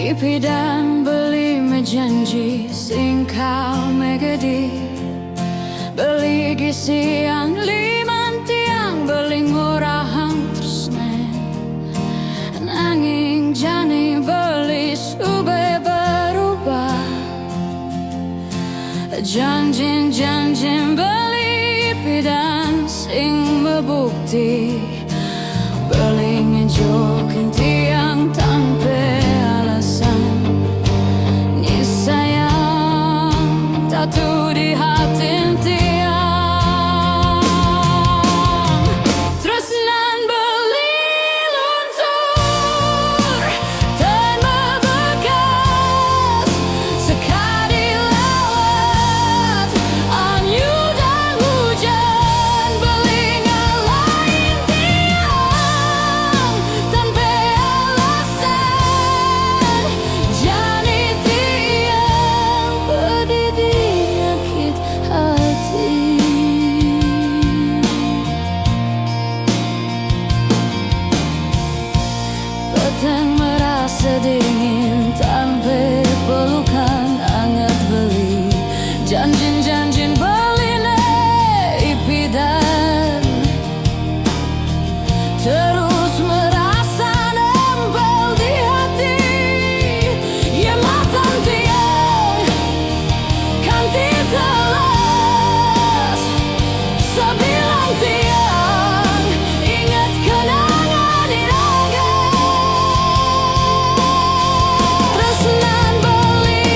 Ipi dan beli mejanji singkau megadi beli gisi yang liman tiang beli ngurahang tresne nanging jani beli sube berubah janjin beli ipi dan sing membukti beli ngejokin tiang tanpa satu di hati tiang terus nan beli luntur dan membekas sekali lewat angin dan hujan beli ngalahin tiang tanpa alasan jani tiang berdiri petang merasa dingin tanpa pelukan hangat beli janjin beli ipi dan terus merasa nempel di hati ya matan tiang kanti telas sebilang tiang ingat kenangan iraga terus nan beli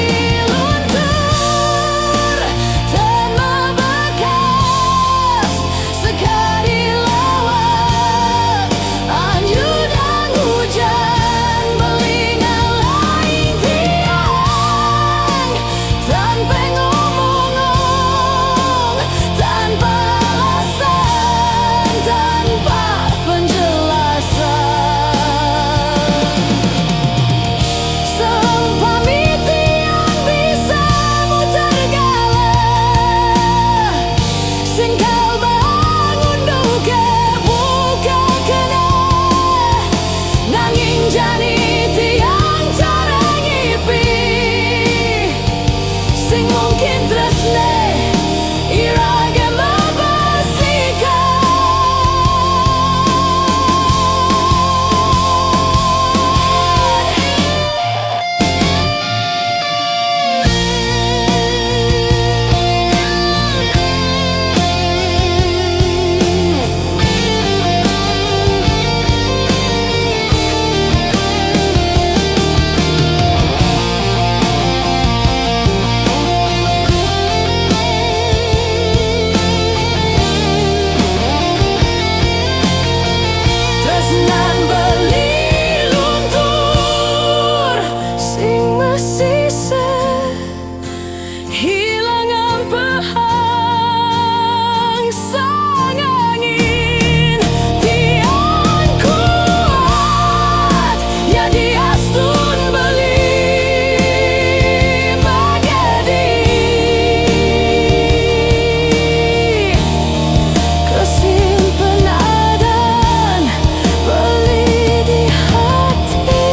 luntur dan membekas sekali lewat angin dan hujan beli ngalahin tiang tanpa ngomong tanpa alasan tanpa penjelasan seumpami tiang bisa muter gala singkal bangun duga buka kena nanging jani tiang carang ipi sing mungkin tresne iraga membesikan terus nan beli luntur sing mesise hilang ampehang sang angin tiang kuat ya diastun beli magadi kesimpanan beli di hati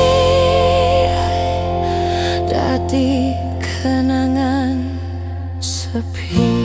dadi kenangan sepi.